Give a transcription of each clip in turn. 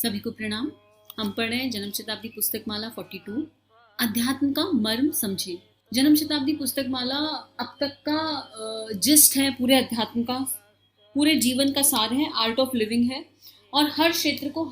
सभी को प्रणाम। हम पढ़ रहे हैं जन्म शताब्दी पुस्तक माला 42 अध्यात्म का मर्म समझे। जन्म शताब्दी पुस्तक माला अब तक का जिस्ट है पूरे अध्यात्म का, पूरे जीवन का सार है, आर्ट ऑफ लिविंग है और हर क्षेत्र को,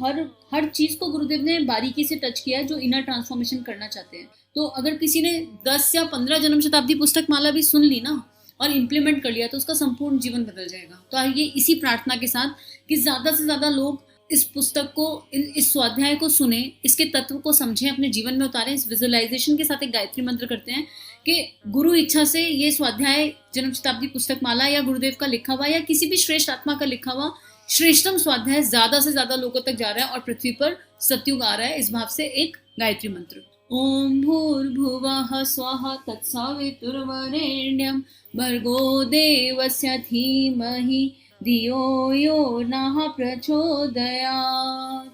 हर चीज को गुरुदेव ने बारीकी से टच किया है जो इनर ट्रांसफॉर्मेशन करना चाहते हैं। तो अगर किसी ने 10 या 15 जन्म शताब्दी पुस्तक माला भी सुन ली ना और इम्प्लीमेंट कर लिया तो उसका संपूर्ण जीवन बदल जाएगा। तो आइए इसी प्रार्थना के साथ कि ज्यादा से ज्यादा लोग इस पुस्तक को, इस स्वाध्याय को सुने, इसके तत्व को समझें, अपने जीवन में उतारें। इस विजुअलाइजेशन के साथ एक गायत्री मंत्र करते हैं कि गुरु इच्छा से ये स्वाध्याय जन्म शताब्दी पुस्तक माला या गुरुदेव का लिखा हुआ या किसी भी श्रेष्ठ आत्मा का लिखा हुआ श्रेष्ठतम स्वाध्याय ज्यादा से ज्यादा लोगों तक जा रहा है और पृथ्वी पर सत्युग आ रहा है। इस भाव से एक गायत्री मंत्र। ओम भूर्भुवः स्वः तत्सवितुर्वरेण्यं भर्गो देवस्य धीमहि धियो यो नः प्रचोदयात्।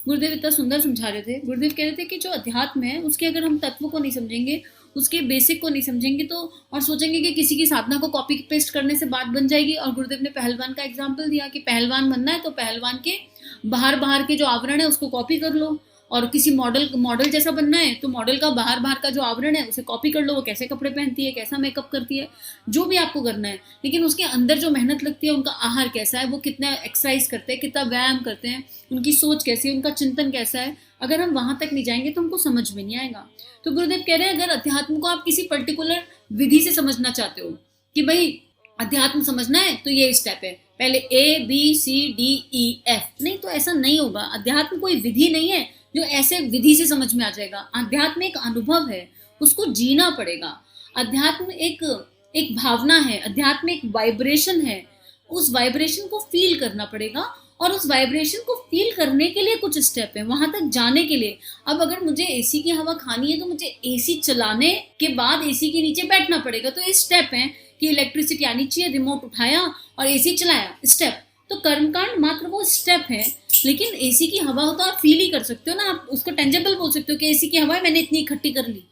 गुरुदेव इतना सुंदर समझा रहे थे। गुरुदेव कह रहे थे कि जो अध्यात्म है उसके अगर हम तत्व को नहीं समझेंगे, उसके बेसिक को नहीं समझेंगे तो और सोचेंगे कि किसी की साधना को कॉपी पेस्ट करने से बात बन जाएगी। और गुरुदेव ने पहलवान का एग्जाम्पल दिया कि पहलवान बनना है तो पहलवान के बाहर के जो आवरण है उसको कॉपी कर लो, और किसी मॉडल जैसा बनना है तो मॉडल का बाहर का जो आवरण है उसे कॉपी कर लो, वो कैसे कपड़े पहनती है, कैसा मेकअप करती है, जो भी आपको करना है। लेकिन उसके अंदर जो मेहनत लगती है, उनका आहार कैसा है, वो कितना एक्सरसाइज करते हैं, कितना व्यायाम करते हैं, उनकी सोच कैसी है, उनका चिंतन कैसा है, अगर हम वहां तक नहीं जाएंगे तो हमको समझ में नहीं आएगा। तो गुरुदेव कह रहे हैं अगर अध्यात्म को आप किसी पर्टिकुलर विधि से समझना चाहते हो कि भाई अध्यात्म समझना है तो ये स्टेप है, पहले ABCDEF, नहीं तो ऐसा नहीं होगा। अध्यात्म कोई विधि नहीं है जो ऐसे विधि से समझ में आ जाएगा। अध्यात्म एक अनुभव है, उसको जीना पड़ेगा। अध्यात्म एक भावना है, अध्यात्म एक वाइब्रेशन है, उस वाइब्रेशन को फील करना पड़ेगा और उस वाइब्रेशन को फील करने के लिए कुछ स्टेप है वहां तक जाने के लिए। अब अगर मुझे एसी की हवा खानी है तो मुझे एसी चलाने के बाद एसी के नीचे बैठना पड़ेगा। तो ये स्टेप है कि इलेक्ट्रिसिटी आनी चाहिए, रिमोट उठाया और एसी चलाया, स्टेप। तो कर्मकांड मात्र वो स्टेप है, लेकिन एसी की हवा हो तो आप फील ही कर सकते हो ना, आप उसको टेंजेबल बोल सकते हो कि एसी की हवा मैंने इतनी इकट्ठी कर ली,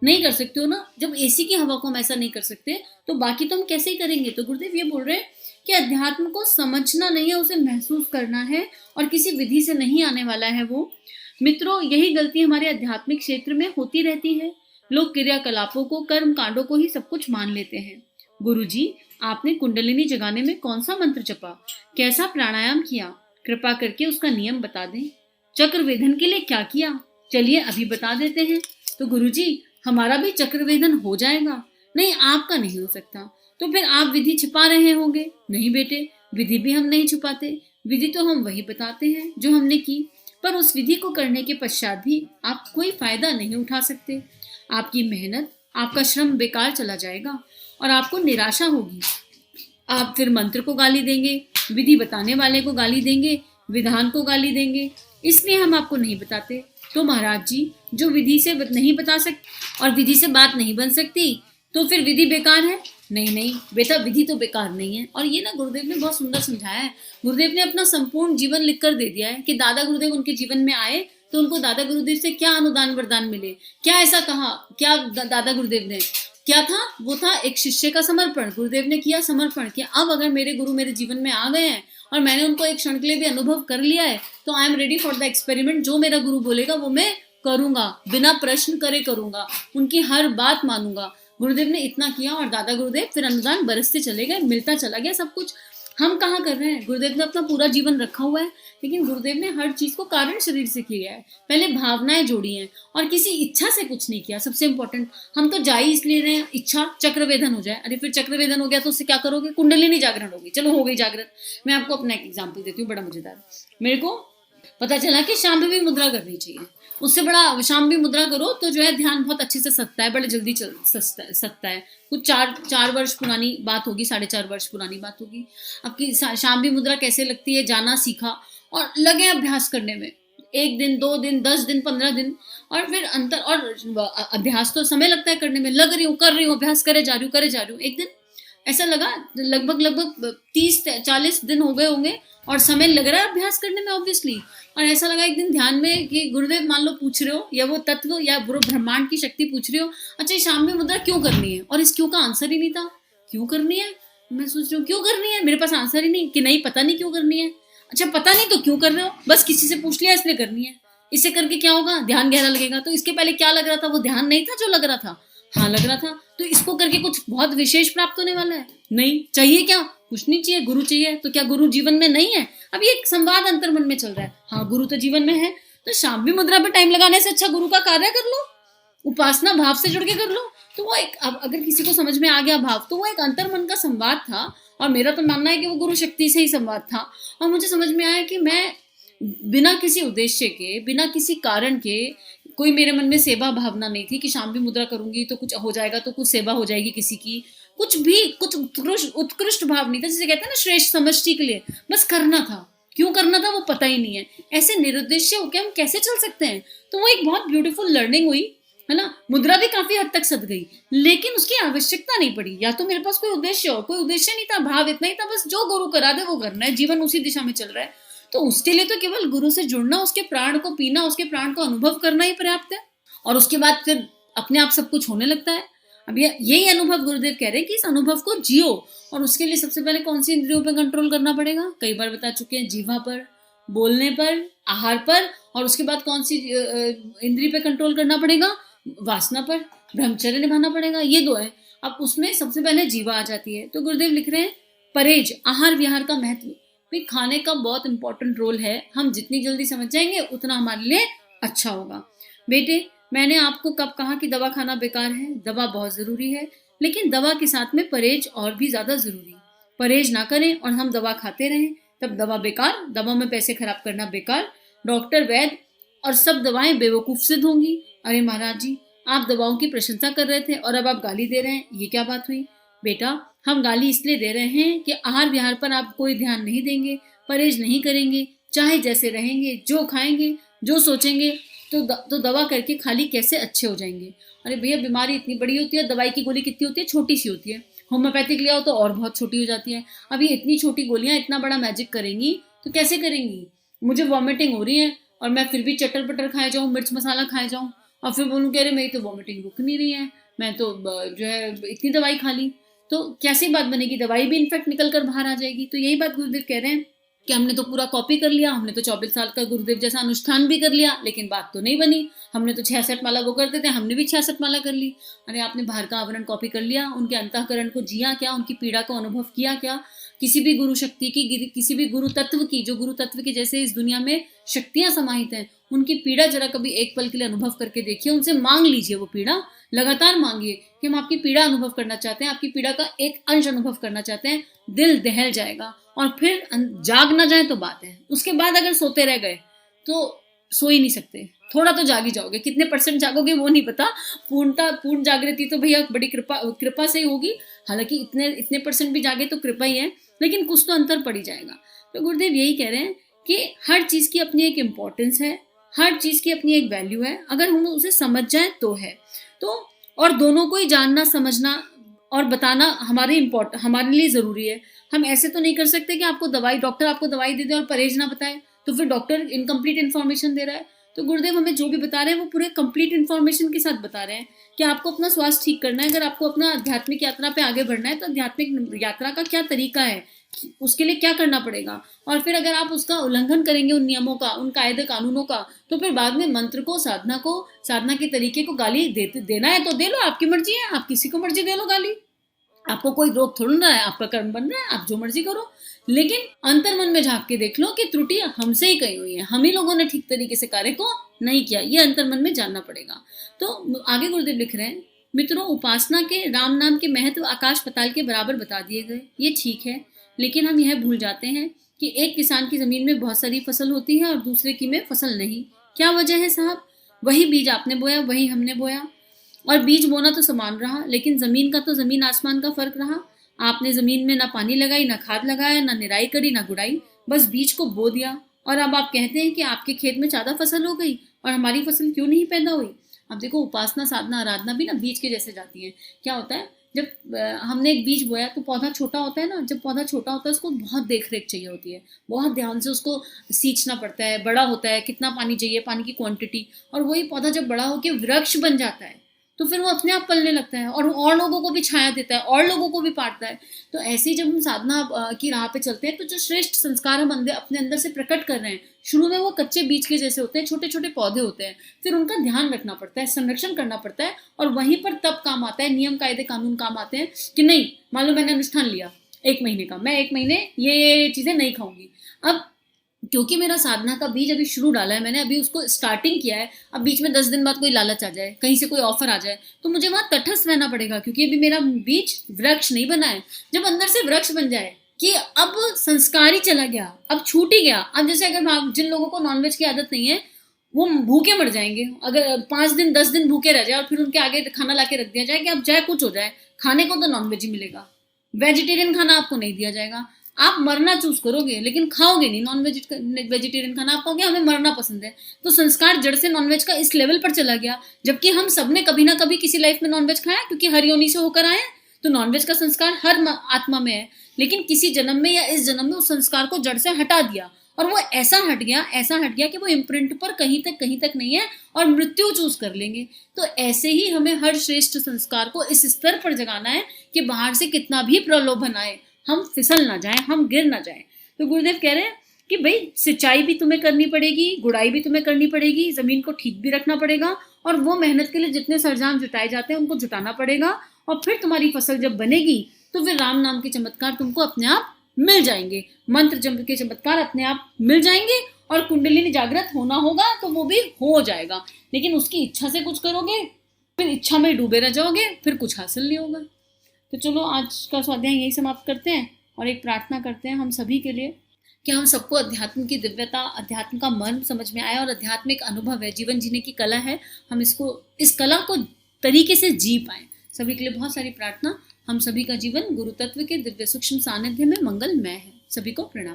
नहीं कर सकते हो ना। जब एसी की हवा को हम ऐसा नहीं कर सकते तो बाकी तो हम कैसे ही करेंगे। तो गुरुदेव ये बोल रहे हैं कि अध्यात्म को समझना नहीं है, उसे महसूस करना है और किसी विधि से नहीं आने वाला है वो। मित्रों, यही गलती हमारे आध्यात्मिक क्षेत्र में होती रहती है। लोग क्रियाकलापों को, कर्म कांडों को ही सब कुछ मान लेते हैं। गुरुजी, आपने कुंडलिनी जगाने में कौन सा मंत्र जपा, कैसा प्राणायाम किया, कृपा करके उसका नियम बता दें। चक्रवेधन के लिए क्या किया, चलिए अभी बता देते हैं। तो गुरुजी, हमारा भी चक्रवेधन हो जाएगा। नहीं, आपका नहीं हो सकता। तो फिर आप विधि छिपा रहे होंगे। नहीं बेटे, विधि भी हम नहीं छुपाते, विधि तो हम वही बताते हैं जो हमने की, पर उस विधि को करने के पश्चात भी आप कोई फायदा नहीं उठा सकते। आपकी मेहनत, आपका श्रम बेकार चला जाएगा और आपको निराशा होगी। आप फिर मंत्र को गाली देंगे, विधि बताने वाले को गाली देंगे, विधान को गाली देंगे, इसलिए हम आपको नहीं बताते। तो महाराज जी, जो विधि से नहीं बता सकते और विधि से बात नहीं बन सकती तो फिर विधि बेकार है। नहीं बेटा, विधि तो बेकार नहीं है। और ये ना गुरुदेव ने बहुत सुंदर समझाया है। गुरुदेव ने अपना संपूर्ण जीवन लिख कर दे दिया है कि दादा गुरुदेव उनके जीवन में आए तो उनको दादा गुरुदेव से क्या अनुदान वरदान मिले, क्या ऐसा कहा, क्या दादा गुरुदेव ने क्या था, वो था एक शिष्य का समर्पण। गुरुदेव ने किया समर्पण कि अब अगर मेरे गुरु मेरे जीवन में आ गए हैं और मैंने उनको एक क्षण के लिए भी अनुभव कर लिया है तो I am ready for the experiment. जो मेरा गुरु बोलेगा वो मैं करूंगा, बिना प्रश्न करे करूंगा, उनकी हर बात मानूंगा। गुरुदेव ने इतना किया और दादा गुरुदेव फिर अनुदान बरसते चले गए, मिलता चला गया सब कुछ। हम कहाँ कर रहे हैं? गुरुदेव ने अपना पूरा जीवन रखा हुआ है, लेकिन गुरुदेव ने हर चीज को कारण शरीर से किया है। पहले भावनाएं जोड़ी हैं और किसी इच्छा से कुछ नहीं किया। सबसे इंपॉर्टेंट, हम तो जा ही इसलिए रहे हैं इच्छा चक्रवेधन हो जाए। अरे फिर चक्रवेधन हो गया तो उससे क्या करोगे? कुंडलिनी जागरण होगी। चलो हो गई जागरण। मैं आपको अपना एक एग्जाम्पल देती हूँ, बड़ा मजेदार। मेरे को पता चला कि शांभवी मुद्रा करनी चाहिए। उससे बड़ा शांभवी मुद्रा करो तो जो है ध्यान बहुत अच्छे से सत्ता है, बड़े जल्दी सत्ता है। कुछ चार वर्ष पुरानी बात होगी, 4.5 वर्ष पुरानी बात होगी। आपकी शांभवी मुद्रा कैसे लगती है जाना सीखा और लगे अभ्यास करने में। 1 दिन, 2 दिन, 10 दिन, 15 दिन, और फिर अंतर। और अभ्यास तो समय लगता है करने में। लग रही हूँ, कर रही हूँ, अभ्यास करे जा रही हूँ। एक दिन ऐसा लगा लगभग 30-40 दिन हो गए होंगे और समय लग रहा है अभ्यास करने में ऑब्वियसली। और ऐसा लगा एक दिन ध्यान में कि गुरुदेव मान लो पूछ रहे हो, या वो तत्व या वो ब्रह्मांड की शक्ति पूछ रहे हो, अच्छा ये शांभवी मुद्रा क्यों करनी है? और इस क्यों का आंसर ही नहीं था। क्यों करनी है? मैं सोच रही हूँ क्यों करनी है, मेरे पास आंसर ही नहीं कि नहीं, पता नहीं क्यों करनी है। अच्छा पता नहीं तो क्यों कर रहे हो, बस किसी से पूछ लिया इसलिए करनी है, इससे करके क्या होगा, ध्यान गहरा लगेगा। तो इसके पहले क्या लग रहा था, वो ध्यान नहीं था जो लग रहा था, हाँ लग रहा था। तो इसको करके कुछ बहुत विशेष प्राप्त होने वाला है नहीं, चाहिए क्या, कुछ नहीं चाहिए, गुरु चाहिए। तो क्या गुरु जीवन में नहीं है? अब ये संवाद अंतर मन में चल रहा है, हाँ गुरु तो जीवन में है, तो शांति मुद्रा पे टाइम लगाने से अच्छा गुरु का कार्य कर लो, उपासना भाव से जुड़ के कर लो। तो वो एक, अब अगर किसी को समझ में आ गया भाव, तो वो एक अंतर मन का संवाद था। और मेरा तो मानना है कि वो गुरु शक्ति से ही संवाद था। और मुझे समझ में आया कि मैं बिना किसी उद्देश्य के, बिना किसी कारण के, कोई मेरे मन में सेवा भावना नहीं थी कि शांति मुद्रा करूंगी तो कुछ हो जाएगा, तो कुछ सेवा हो जाएगी किसी की, कुछ भी, कुछ उत्कृष्ट भाव नहीं था, जिसे कहते हैं ना श्रेष्ठ समष्टि के लिए, बस करना था। क्यों करना था वो पता ही नहीं है। ऐसे निरुद्देश्य होकर हम कैसे चल सकते हैं? तो वो एक बहुत ब्यूटीफुल लर्निंग हुई, है ना। मुद्रा भी काफी हद तक सद गई, लेकिन उसकी आवश्यकता नहीं पड़ी। या तो मेरे पास कोई उद्देश्य हो, कोई उद्देश्य नहीं था, भाव इतना ही था, बस जो गुरु करा दे वो करना है, जीवन उसी दिशा में चल रहा है। तो उसके लिए तो केवल गुरु से जुड़ना, उसके प्राण को पीना, उसके प्राण को अनुभव करना ही पर्याप्त है। और उसके बाद फिर अपने आप सब कुछ होने लगता है। अब यही अनुभव गुरुदेव कह रहे हैं कि इस अनुभव को जियो। और उसके लिए सबसे पहले कौन सी इंद्रियों पर कंट्रोल करना पड़ेगा? कई बार बता चुके हैं, जीवा पर, बोलने पर, आहार पर। और उसके बाद कौन सी इंद्रिय पे कंट्रोल करना पड़ेगा? वासना पर, ब्रह्मचर्य निभाना पड़ेगा। ये दो है। अब उसमें सबसे पहले जीवा आ जाती है। तो गुरुदेव लिख रहे हैं परहेज, आहार विहार का महत्व भी, खाने का बहुत इंपॉर्टेंट रोल है। हम जितनी जल्दी समझ जाएंगे उतना हमारे लिए अच्छा होगा। बेटे, मैंने आपको कब कहा कि दवा खाना बेकार है? दवा बहुत जरूरी है, लेकिन दवा के साथ में परहेज और भी ज्यादा जरूरी। परहेज ना करें और हम दवा खाते रहें, तब दवा बेकार, दवा में पैसे खराब करना बेकार, डॉक्टर, वैद्य और सब दवाएं बेवकूफ सिद्ध होंगी। अरे महाराज जी, आप दवाओं की प्रशंसा कर रहे थे और अब आप गाली दे रहे हैं, ये क्या बात हुई? बेटा, हम गाली इसलिए दे रहे हैं कि आहार विहार पर आप कोई ध्यान नहीं देंगे, परहेज नहीं करेंगे, चाहे जैसे रहेंगे, जो खाएंगे, जो सोचेंगे, तो दवा करके खाली कैसे अच्छे हो जाएंगे। अरे भैया, बीमारी इतनी बड़ी होती है, दवाई की गोली कितनी होती है? छोटी सी होती है। होम्योपैथिक लिया हो तो और बहुत छोटी हो जाती है। अब ये इतनी छोटी गोलियां इतना बड़ा मैजिक करेंगी तो कैसे करेंगी? मुझे वॉमिटिंग हो रही है और मैं फिर भी चटर पटर खाए जाऊँ, मिर्च मसाला खाए जाऊँ, और फिर बोलूँ कह रहे मेरी तो वॉमिटिंग रुक नहीं रही है, मैं तो जो है इतनी दवाई खा ली, तो कैसी बात बनेगी? दवाई भी इनफेक्ट निकल कर बाहर आ जाएगी। तो यही बात गुरुदेव कह रहे हैं कि हमने तो पूरा कॉपी कर लिया, हमने तो 24 साल का गुरुदेव जैसा अनुष्ठान भी कर लिया, लेकिन बात तो नहीं बनी। हमने तो 66 माला वो करते थे, हमने भी 66 माला कर ली। अरे आपने बाहर का आवरण कॉपी कर लिया, उनके अंतःकरण को जिया क्या, उनकी पीड़ा को अनुभव किया क्या? किसी भी गुरु शक्ति की, किसी भी गुरु तत्व की, जो गुरु तत्व की जैसे इस दुनिया में शक्तियां समाहित हैं, उनकी पीड़ा जरा कभी एक पल के लिए अनुभव करके देखिए, उनसे मांग लीजिए वो पीड़ा, लगातार मांगिए कि हम आपकी पीड़ा अनुभव करना चाहते हैं, आपकी पीड़ा का एक अंश अनुभव करना चाहते हैं। दिल दहल जाएगा। और फिर जाग ना जाए तो बात है, उसके बाद अगर सोते रह गए तो सो ही नहीं सकते, थोड़ा तो जाग ही जाओगे। कितने परसेंट जागोगे वो नहीं पता, पूर्ण जागृति तो भैया बड़ी कृपा से ही होगी। हालांकि इतने परसेंट भी जागे तो कृपा ही है, लेकिन कुछ तो अंतर पड़ ही जाएगा। तो गुरुदेव यही कह रहे हैं कि हर चीज की अपनी एक इम्पोर्टेंस है, हर चीज की अपनी एक वैल्यू है, अगर हम उसे समझ जाए तो है। तो और दोनों को ही जानना, समझना और बताना हमारे लिए जरूरी है। हम ऐसे तो नहीं कर सकते कि डॉक्टर आपको दवाई दे दे और परहेज ना बताए, तो फिर डॉक्टर इनकम्प्लीट इन्फॉर्मेशन दे रहा है। तो गुरुदेव हमें जो भी बता रहे हैं वो पूरे कंप्लीट इन्फॉर्मेशन के साथ बता रहे हैं कि आपको अपना स्वास्थ्य ठीक करना है। अगर आपको अपना आध्यात्मिक यात्रा पे आगे बढ़ना है तो आध्यात्मिक यात्रा का क्या तरीका है, उसके लिए क्या करना पड़ेगा। और फिर अगर आप उसका उल्लंघन करेंगे, उन नियमों का, उन कायदे कानूनों का, तो फिर बाद में मंत्र को, साधना के तरीके को गाली देना है तो दे लो, आपकी मर्जी है, आप किसी को मर्जी दे लो गाली, आपको कोई रोक थोड़ा ना है, आपका कर्म बन रहा है, आप जो मर्जी करो। लेकिन अंतर मन में झांक के देख लो कि त्रुटि हमसे ही कही हुई है, हम ही लोगों ने ठीक तरीके से कार्य को नहीं किया, ये अंतर मन में जानना पड़ेगा। तो आगे गुरुदेव लिख रहे हैं, मित्रों, उपासना के राम नाम के महत्व आकाश पताल के बराबर बता दिए गए, ये ठीक है, लेकिन हम यह भूल जाते हैं कि एक किसान की जमीन में बहुत सारी फसल होती है और दूसरे की में फसल नहीं। क्या वजह है साहब? वही बीज आपने बोया, वही हमने बोया, और बीज बोना तो समान रहा, लेकिन जमीन का तो जमीन आसमान का फर्क रहा। आपने जमीन में ना पानी लगाई, ना खाद लगाया, ना निराई करी, ना गुड़ाई, बस बीज को बो दिया। और अब आप कहते हैं कि आपके खेत में ज्यादा फसल हो गई और हमारी फसल क्यों नहीं पैदा हुई? अब देखो, उपासना, साधना, आराधना भी ना बीज के जैसे जाती है। क्या होता है, जब हमने एक बीज बोया तो पौधा छोटा होता है ना, जब पौधा छोटा होता है उसको बहुत देख रेख चाहिए होती है, बहुत ध्यान से उसको सींचना पड़ता है, बड़ा होता है, कितना पानी चाहिए, पानी की क्वांटिटी, और वही पौधा जब बड़ा होकर वृक्ष बन जाता है तो फिर वो अपने आप पलने लगता है और लोगों को भी छाया देता है और लोगों को भी पाटता है। तो ऐसे ही जब हम साधना की राह पे चलते हैं तो जो श्रेष्ठ संस्कार हम अपने अंदर से प्रकट कर रहे हैं, शुरू में वो कच्चे बीज के जैसे होते हैं, छोटे छोटे पौधे होते हैं, फिर उनका ध्यान रखना पड़ता है, संरक्षण करना पड़ता है, और वहीं पर तब काम आता है, नियम कायदे कानून काम आते हैं कि नहीं, मान लो मैंने अनुष्ठान लिया 1 महीने का, मैं 1 महीने ये चीजें नहीं खाऊंगी। अब क्योंकि मेरा साधना का बीज अभी शुरू डाला है मैंने, अभी उसको स्टार्टिंग किया है, अब बीच में 10 दिन बाद कोई लालच आ जाए, कहीं से कोई ऑफर आ जाए, तो मुझे वहां तटस्थ रहना पड़ेगा, क्योंकि अभी मेरा बीज वृक्ष नहीं बना है। जब अंदर से वृक्ष बन जाए कि अब संस्कार ही चला गया, अब छूट ही गया, अब जैसे अगर जिन लोगों को नॉनवेज की आदत नहीं है वो भूखे मर जाएंगे, अगर 5 दिन 10 दिन भूखे रह जाए और फिर उनके आगे खाना लाके रख दिया जाए कि अब चाहे कुछ हो जाए, खाने को तो नॉनवेज ही मिलेगा, वेजिटेरियन खाना आपको नहीं दिया जाएगा, आप मरना चूज करोगे लेकिन खाओगे नहीं नॉन वेजिटेरियन खाना, आप कहोगे हमें मरना पसंद है। तो संस्कार जड़ से नॉनवेज का इस लेवल पर चला गया, जबकि हम सबने कभी ना कभी किसी लाइफ में नॉनवेज खाया, क्योंकि हर योनि से होकर आए, तो नॉनवेज का संस्कार हर आत्मा में है, लेकिन किसी जन्म में या इस जन्म में उस संस्कार को जड़ से हटा दिया, और वो ऐसा हट गया कि वो इम्प्रिंट पर कहीं तक नहीं है, और मृत्यु चूज कर लेंगे। तो ऐसे ही हमें हर श्रेष्ठ संस्कार को इस स्तर पर जगाना है कि बाहर से कितना भी प्रलोभन आए, हम फिसल ना जाएं, हम गिर ना जाएं। तो गुरुदेव कह रहे हैं कि भाई सिंचाई भी तुम्हें करनी पड़ेगी, गुड़ाई भी तुम्हें करनी पड़ेगी, जमीन को ठीक भी रखना पड़ेगा, और वो मेहनत के लिए जितने सरंजाम जुटाए जाते हैं उनको जुटाना पड़ेगा, और फिर तुम्हारी फसल जब बनेगी तो फिर राम नाम के चमत्कार तुमको अपने आप मिल जाएंगे, मंत्र जप के चमत्कार अपने आप मिल जाएंगे, और कुंडलिनी जागृत होना होगा तो वो भी हो जाएगा। लेकिन उसकी इच्छा से कुछ करोगे, फिर इच्छा में डूबे रह जाओगे, फिर कुछ हासिल नहीं होगा। तो चलो आज का स्वाध्याय यही समाप्त करते हैं, और एक प्रार्थना करते हैं हम सभी के लिए कि हम सबको अध्यात्म की दिव्यता, अध्यात्म का मर्म समझ में आए, और अध्यात्म एक अनुभव है, जीवन जीने की कला है, हम इस कला को तरीके से जी पाए। सभी के लिए बहुत सारी प्रार्थना। हम सभी का जीवन गुरु तत्व के दिव्य सूक्ष्म सानिध्य में मंगलमय है। सभी को प्रणाम।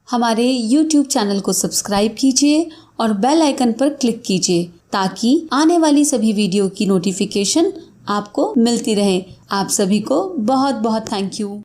हमारे YouTube चैनल को सब्सक्राइब कीजिए और बेल आइकन पर क्लिक कीजिए, ताकि आने वाली सभी वीडियो की नोटिफिकेशन आपको मिलती रहे। आप सभी को बहुत बहुत थैंक यू।